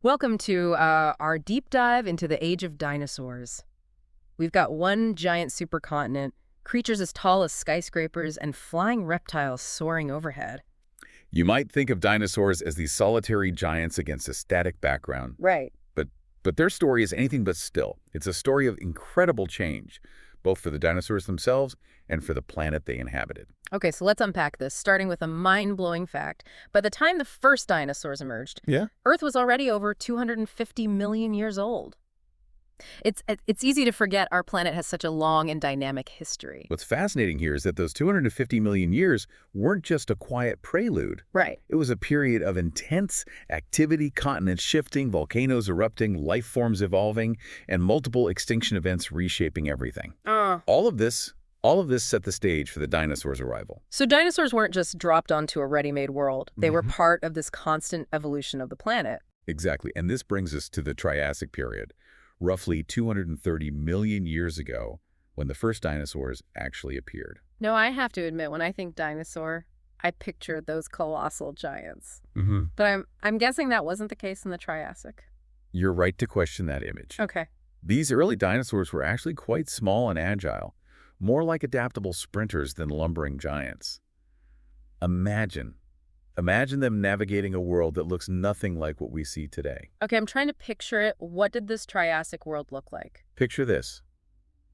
Welcome to our deep dive into the age of dinosaurs. We've got one giant supercontinent, creatures as tall as skyscrapers, and flying reptiles soaring overhead. You might think of dinosaurs as these solitary giants against a static background, Right. but their story is anything but still. It's a story of incredible change, both for the dinosaurs themselves and for the planet they inhabited. Okay, so let's unpack this, starting with a mind-blowing fact. By the time the first dinosaurs emerged, Yeah. Earth was already over 250 million years old. It's easy to forget our planet has such a long and dynamic history. What's fascinating here is that those 250 million years weren't just a quiet prelude. Right. It was a period of intense activity, continents shifting, volcanoes erupting, life forms evolving, and multiple extinction events reshaping everything. All of this set the stage for the dinosaurs' arrival. So dinosaurs weren't just dropped onto a ready-made world. They were Mhm. part of this constant evolution of the planet. Exactly. And this brings us to the Triassic period, roughly 230 million years ago, when the first dinosaurs actually appeared. No, I have to admit, when I think dinosaur, I picture those colossal giants. Mm-hmm. But I'm guessing that wasn't the case in the Triassic. You're right to question that image. Okay. These early dinosaurs were actually quite small and agile, more like adaptable sprinters than lumbering giants. Imagine them navigating a world that looks nothing like what we see today. Okay, I'm trying to picture it. What did this Triassic world look like? Picture this.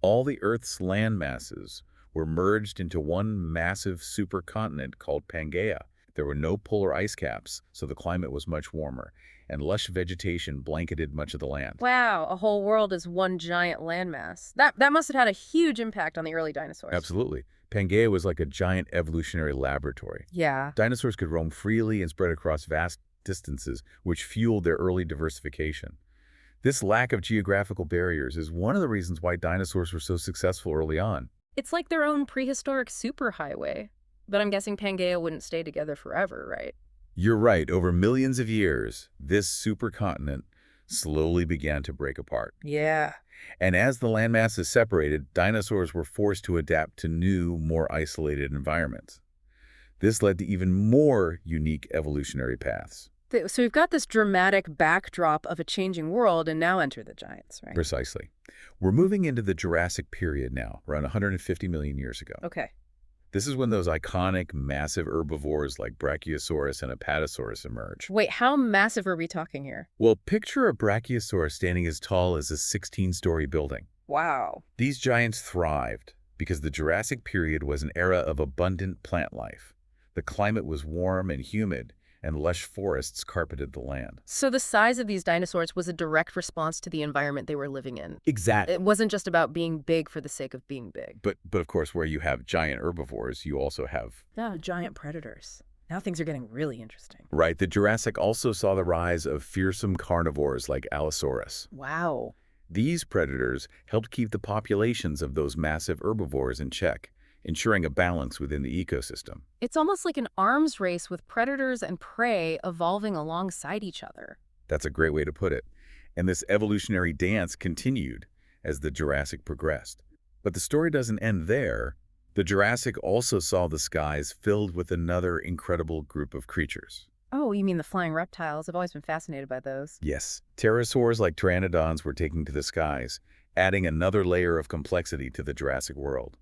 All the Earth's land masses were merged into one massive supercontinent called Pangaea. There were no polar ice caps, so the climate was much warmer, and lush vegetation blanketed much of the land. Wow, a whole world is one giant landmass. That must have had a huge impact on the early dinosaurs. Absolutely. Pangaea was like a giant evolutionary laboratory. Yeah. Dinosaurs could roam freely and spread across vast distances, which fueled their early diversification. This lack of geographical barriers is one of the reasons why dinosaurs were so successful early on. It's like their own prehistoric superhighway. But I'm guessing Pangaea wouldn't stay together forever, right? You're right, over millions of years, this supercontinent slowly began to break apart. Yeah. And as the landmasses separated, dinosaurs were forced to adapt to new, more isolated environments. This led to even more unique evolutionary paths. So we've got this dramatic backdrop of a changing world, and now enter the giants, right? Precisely. We're moving into the Jurassic period now, around 150 million years ago. Okay. This is when those iconic, massive herbivores like Brachiosaurus and Apatosaurus emerge. Wait, how massive are we talking here? Well, picture a Brachiosaurus standing as tall as a 16-story building. Wow. These giants thrived because the Jurassic period was an era of abundant plant life. The climate was warm and humid, and lush forests carpeted the land. So the size of these dinosaurs was a direct response to the environment they were living in. Exactly. It wasn't just about being big for the sake of being big. But of course, where you have giant herbivores, you also have... Yeah, giant predators. Now things are getting really interesting. Right, the Jurassic also saw the rise of fearsome carnivores like Allosaurus. Wow. These predators helped keep the populations of those massive herbivores in check, ensuring a balance within the ecosystem. It's almost like an arms race with predators and prey evolving alongside each other. That's a great way to put it. And this evolutionary dance continued as the Jurassic progressed. But the story doesn't end there. The Jurassic also saw the skies filled with another incredible group of creatures. Oh, you mean the flying reptiles? I've always been fascinated by those. Yes, pterosaurs like pteranodons were taking to the skies, adding another layer of complexity to the Jurassic world.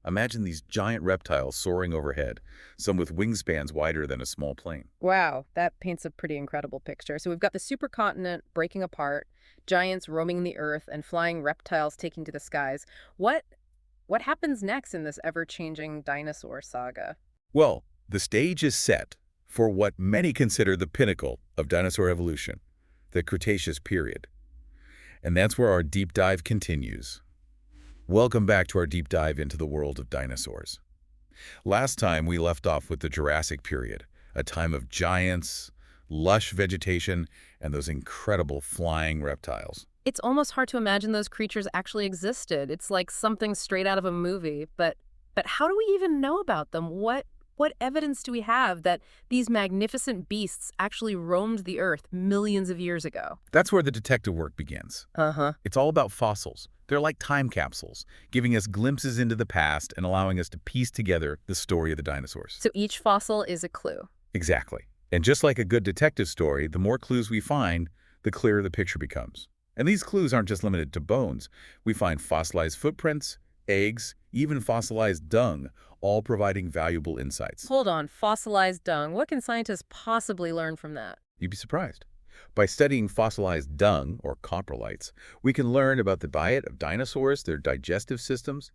Imagine these giant reptiles soaring overhead, some with wingspans wider than a small plane. Wow, that paints a pretty incredible picture. So we've got the supercontinent breaking apart, giants roaming the earth, and flying reptiles taking to the skies. What happens next in this ever-changing dinosaur saga? Well, the stage is set for what many consider the pinnacle of dinosaur evolution, the Cretaceous period. And that's where our deep dive continues. Welcome back to our deep dive into the world of dinosaurs. Last time we left off with the Jurassic period, a time of giants, lush vegetation, and those incredible flying reptiles. It's almost hard to imagine those creatures actually existed. It's like something straight out of a movie. But how do we even know about them? What evidence do we have that these magnificent beasts actually roamed the earth millions of years ago? That's where the detective work begins. It's all about fossils. They're like time capsules, giving us glimpses into the past and allowing us to piece together the story of the dinosaurs. So each fossil is a clue. Exactly. And just like a good detective story, the more clues we find, the clearer the picture becomes. And these clues aren't just limited to bones. We find fossilized footprints, eggs, even fossilized dung, all providing valuable insights. Hold on, fossilized dung. What can scientists possibly learn from that? You'd be surprised. By studying fossilized dung, or coprolites, we can learn about the diet of dinosaurs, their digestive systems,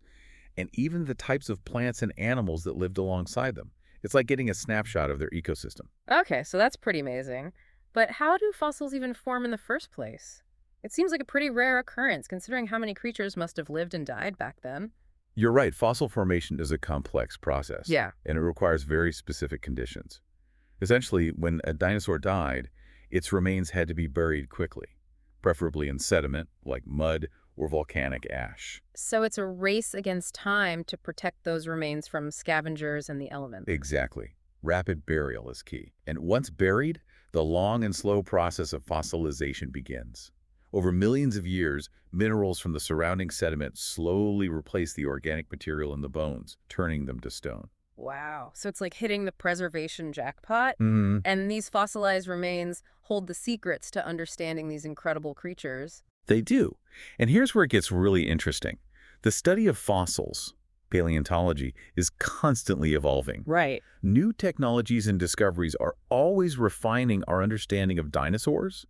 and even the types of plants and animals that lived alongside them. It's like getting a snapshot of their ecosystem. Okay, so that's pretty amazing. But how do fossils even form in the first place? It seems like a pretty rare occurrence, considering how many creatures must have lived and died back then. You're right, fossil formation is a complex process. Yeah. And it requires very specific conditions. Essentially, when a dinosaur died, its remains had to be buried quickly, preferably in sediment like mud or volcanic ash. So it's a race against time to protect those remains from scavengers and the elements. Exactly. Rapid burial is key. And once buried, the long and slow process of fossilization begins. Over millions of years, minerals from the surrounding sediment slowly replace the organic material in the bones, turning them to stone. Wow. So it's like hitting the preservation jackpot. Hmm. And these fossilized remains hold the secrets to understanding these incredible creatures. They do. And here's where it gets really interesting. The study of fossils, paleontology, is constantly evolving. Right. New technologies and discoveries are always refining our understanding of dinosaurs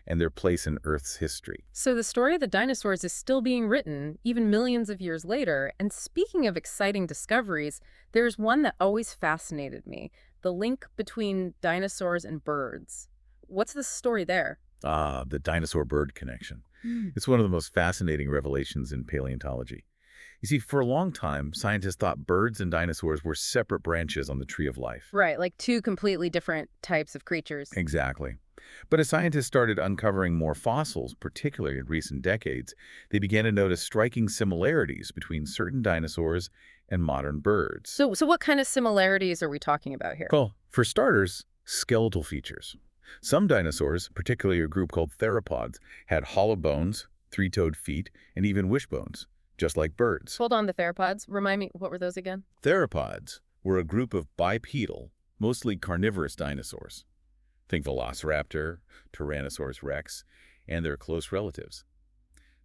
and their place in Earth's history. So the story of the dinosaurs is still being written, even millions of years later. And speaking of exciting discoveries, there's one that always fascinated me, the link between dinosaurs and birds. What's the story there? Ah, the dinosaur-bird connection. It's one of the most fascinating revelations in paleontology. You see, for a long time, scientists thought birds and dinosaurs were separate branches on the tree of life. Right, like two completely different types of creatures. Exactly. But as scientists started uncovering more fossils, particularly in recent decades, they began to notice striking similarities between certain dinosaurs and modern birds. So what kind of similarities are we talking about here? Well, for starters, skeletal features. Some dinosaurs, particularly a group called theropods, had hollow bones, three-toed feet, and even wishbones, just like birds. Hold on, the theropods. Remind me, what were those again? Theropods were a group of bipedal, mostly carnivorous dinosaurs. Think Velociraptor, Tyrannosaurus rex, and their close relatives.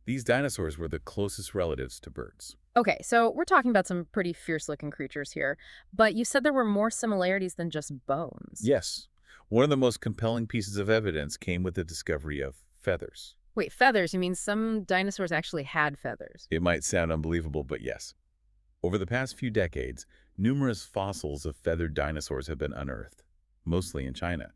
These dinosaurs were the closest relatives to birds. Okay, so we're talking about some pretty fierce-looking creatures here, but you said there were more similarities than just bones. Yes, one of the most compelling pieces of evidence came with the discovery of feathers. Wait, feathers? You mean some dinosaurs actually had feathers? It might sound unbelievable, but yes. Over the past few decades, numerous fossils of feathered dinosaurs have been unearthed, mostly in China.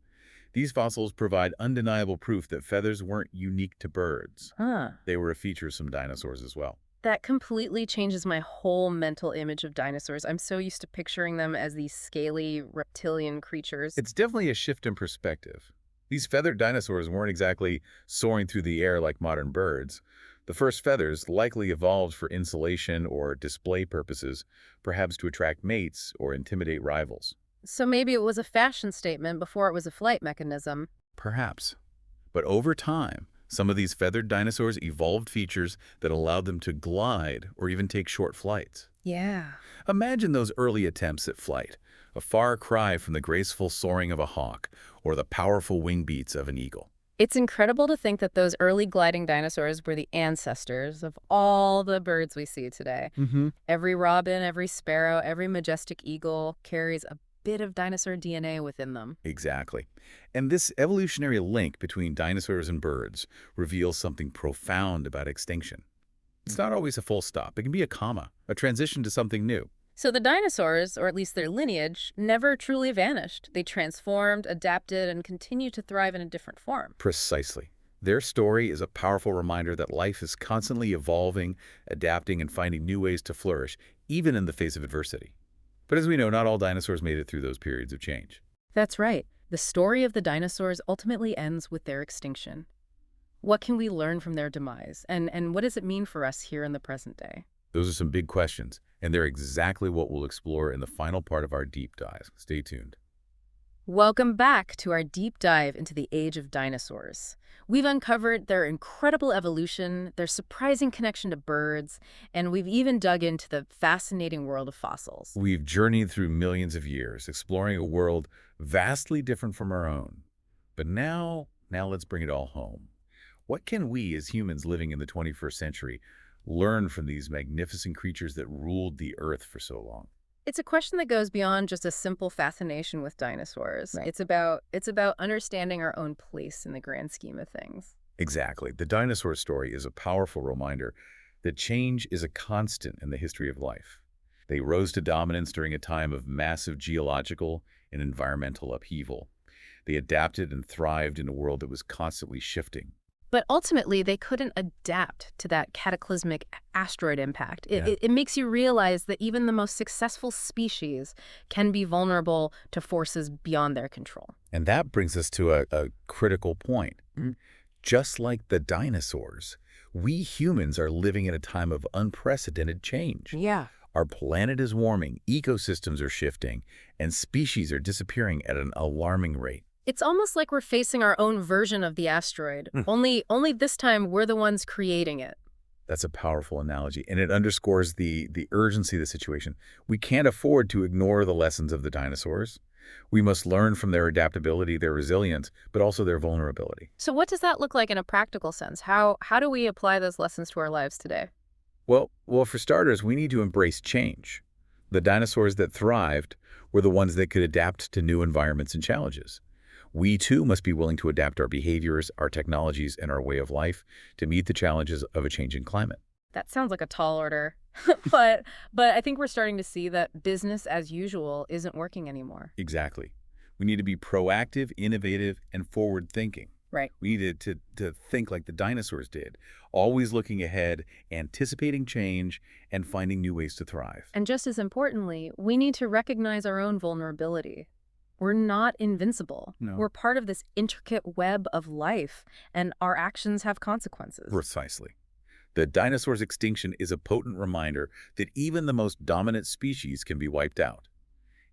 These fossils provide undeniable proof that feathers weren't unique to birds. Huh. They were a feature of some dinosaurs as well. That completely changes my whole mental image of dinosaurs. I'm so used to picturing them as these scaly reptilian creatures. It's definitely a shift in perspective. These feathered dinosaurs weren't exactly soaring through the air like modern birds. The first feathers likely evolved for insulation or display purposes, perhaps to attract mates or intimidate rivals. So maybe it was a fashion statement before it was a flight mechanism. Perhaps. But over time, some of these feathered dinosaurs evolved features that allowed them to glide or even take short flights. Yeah. Imagine those early attempts at flight, a far cry from the graceful soaring of a hawk or the powerful wing beats of an eagle. It's incredible to think that those early gliding dinosaurs were the ancestors of all the birds we see today. Every robin, every sparrow, every majestic eagle carries a bit of dinosaur DNA within them. Exactly. And this evolutionary link between dinosaurs and birds reveals something profound about extinction. It's not always a full stop. It can be a comma, a transition to something new. So the dinosaurs, or at least their lineage, never truly vanished. They transformed, adapted, and continue to thrive in a different form. Precisely. Their story is a powerful reminder that life is constantly evolving, adapting, and finding new ways to flourish, even in the face of adversity. But as we know, not all dinosaurs made it through those periods of change. That's right. The story of the dinosaurs ultimately ends with their extinction. What can we learn from their demise? And what does it mean for us here in the present day? Those are some big questions, and they're exactly what we'll explore in the final part of our deep dive. Stay tuned. Welcome back to our deep dive into the age of dinosaurs. We've uncovered their incredible evolution, their surprising connection to birds, and we've even dug into the fascinating world of fossils. We've journeyed through millions of years, exploring a world vastly different from our own. But now Now let's bring it all home. What can we, as humans living in the 21st century, learn from these magnificent creatures that ruled the Earth for so long? It's a question that goes beyond just a simple fascination with dinosaurs. Right. It's about understanding our own place in the grand scheme of things. Exactly. The dinosaur story is a powerful reminder that change is a constant in the history of life. They rose to dominance during a time of massive geological and environmental upheaval. They adapted and thrived in a world that was constantly shifting. But ultimately, they couldn't adapt to that cataclysmic asteroid impact. It, Yeah. it, it makes you realize that even the most successful species can be vulnerable to forces beyond their control. And that brings us to a critical point. Just like the dinosaurs, we humans are living in a time of unprecedented change. Yeah. Our planet is warming, ecosystems are shifting, and species are disappearing at an alarming rate. It's almost like we're facing our own version of the asteroid, only this time we're the ones creating it. That's a powerful analogy, and it underscores the urgency of the situation. We can't afford to ignore the lessons of the dinosaurs. We must learn from their adaptability, their resilience, but also their vulnerability. So what does that look like in a practical sense? How do we apply those lessons to our lives today? Well, for starters, we need to embrace change. The dinosaurs that thrived were the ones that could adapt to new environments and challenges. We, too, must be willing to adapt our behaviors, our technologies, and our way of life to meet the challenges of a changing climate. That sounds like a tall order. But I think we're starting to see that business as usual isn't working anymore. Exactly. We need to be proactive, innovative, and forward-thinking. Right. We need to think like the dinosaurs did, always looking ahead, anticipating change, and finding new ways to thrive. And just as importantly, we need to recognize our own vulnerability. We're not invincible. No. We're part of this intricate web of life, and our actions have consequences. Precisely. The dinosaur's extinction is a potent reminder that even the most dominant species can be wiped out.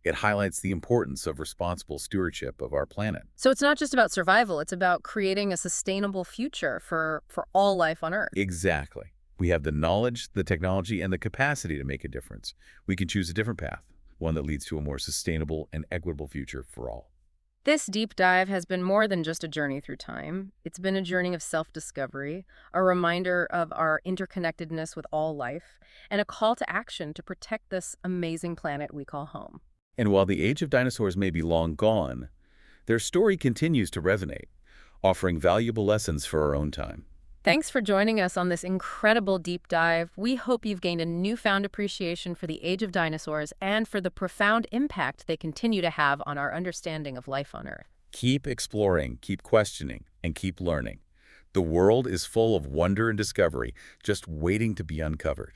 It highlights the importance of responsible stewardship of our planet. So it's not just about survival, it's about creating a sustainable future for all life on Earth. Exactly. We have the knowledge, the technology, and the capacity to make a difference. We can choose a different path, one that leads to a more sustainable and equitable future for all. This deep dive has been more than just a journey through time. It's been a journey of self-discovery, a reminder of our interconnectedness with all life, and a call to action to protect this amazing planet we call home. And while the age of dinosaurs may be long gone, their story continues to resonate, offering valuable lessons for our own time. Thanks for joining us on this incredible deep dive. We hope you've gained a newfound appreciation for the age of dinosaurs and for the profound impact they continue to have on our understanding of life on Earth. Keep exploring, keep questioning, and keep learning. The world is full of wonder and discovery, just waiting to be uncovered.